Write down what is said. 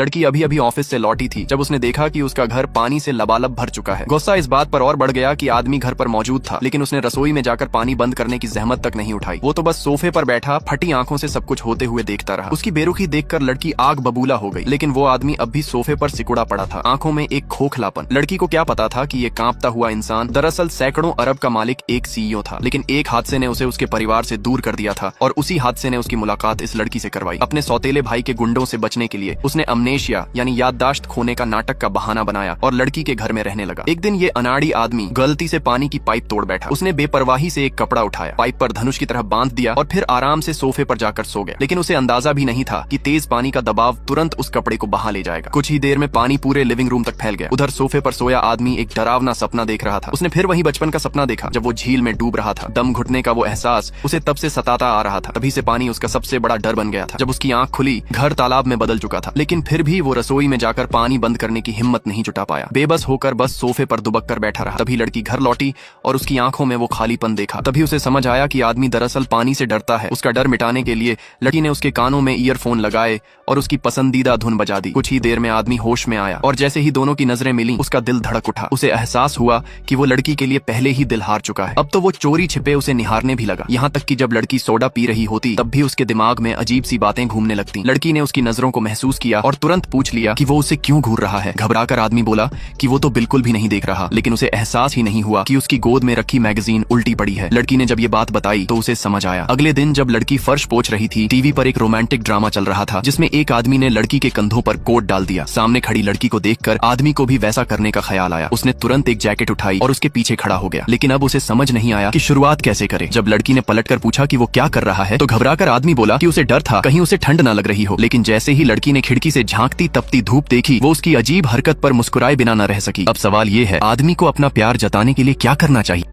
लड़की अभी अभी ऑफिस से लौटी थी जब उसने देखा कि उसका घर पानी से लबालब भर चुका है। गुस्सा इस बात पर और बढ़ गया कि आदमी घर पर मौजूद था, लेकिन उसने रसोई में जाकर पानी बंद करने की जहमत तक नहीं उठाई। वो तो बस सोफे पर बैठा फटी आंखों से सब कुछ होते हुए देखता रहा। उसकी बेरुखी देखकर लड़की आग बबूला हो गई, लेकिन वो आदमी अब भी सोफे पर सिकुड़ा पड़ा था, आंखों में एक खोखलापन। लड़की को क्या पता था कि ये कांपता हुआ इंसान दरअसल सैकड़ों अरब का मालिक एक सीईओ था, लेकिन एक हादसे ने उसे उसके परिवार से दूर कर दिया था और उसी हादसे ने उसकी मुलाकात इस लड़की से करवाई। अपने सौतेले भाई के गुंडों से बचने के लिए उसने अमनेशिया यानी याददाश्त खोने का नाटक का बहाना बनाया और लड़की के घर में रहने लगा। एक दिन ये अनाड़ी आदमी गलती से पानी की पाइप तोड़ बैठा। उसने बेपरवाही से एक कपड़ा उठाया, पाइप पर धनुष की तरह बांध दिया और फिर आराम से सोफे पर जाकर सो गया। लेकिन उसे अंदाजा भी नहीं था कि तेज पानी का दबाव तुरंत उस कपड़े को बहा ले जाएगा। कुछ ही देर में पानी पूरे लिविंग रूम तक फैल गया। उधर सोफे पर सोया आदमी एक डरावना सपना देख रहा था। उसने फिर वही बचपन का सपना देखा जब वो झील में डूब रहा था। दम घुटने का वो एहसास उसे तब से सताता आ रहा था। तभी से पानी उसका सबसे बड़ा डर बन गया था। जब उसकी आंख खुली, घर तालाब में बदल चुका था, लेकिन फिर भी वो रसोई में जाकर पानी बंद करने की हिम्मत नहीं जुटा पाया। बेबस होकर बस सोफे पर दुबक कर बैठा रहा। तभी लड़की घर लौटी और उसकी आंखों में वो खालीपन देखा। तभी उसे समझ आया कि आदमी दरअसल पानी से डरता है। उसका डर मिटाने के लिए लड़की ने उसके कानों में ईयरफोन लगाए और उसकी पसंदीदा धुन बजा दी। कुछ ही देर में आदमी होश में आया और जैसे ही दोनों की नजरें मिली, उसका दिल धड़क उठा। उसे एहसास हुआ कि वो लड़की के लिए पहले ही दिल हार चुका है। अब तो वो चोरी छिपे उसे निहारने भी लगा। यहाँ तक कि जब लड़की सोडा पी रही होती तब भी उसके दिमाग में अजीब सी बातें घूमने लगती। लड़की ने उसकी नजरों को महसूस किया और तुरंत पूछ लिया कि वो उसे क्यों घूर रहा है। घबराकर आदमी बोला कि वो तो बिल्कुल भी नहीं देख रहा, लेकिन उसे एहसास ही नहीं हुआ कि उसकी गोद में रखी मैगजीन उल्टी पड़ी है। लड़की ने जब ये बात बताई तो उसे समझ आया। अगले दिन जब लड़की फर्श पोंछ रही थी, टीवी पर एक रोमांटिक ड्रामा चल रहा था जिसमें एक आदमी ने लड़की के कंधों पर कोट डाल दिया। सामने खड़ी लड़की को देखकर आदमी को भी वैसा करने का ख्याल आया। उसने तुरंत एक जैकेट उठाई और उसके पीछे खड़ा हो गया, लेकिन अब उसे समझ नहीं आया कि शुरुआत कैसे करे। जब लड़की ने पलटकर पूछा कि वो क्या कर रहा है तो घबराकर आदमी बोला कि उसे डर था कहीं उसे ठंड ना लग रही हो। लेकिन जैसे ही लड़की ने खिड़की से झांकती तपती धूप देखी, वो उसकी अजीब हरकत पर मुस्कुराए बिना न रह सकी। अब सवाल ये है, आदमी को अपना प्यार जताने के लिए क्या करना चाहिए?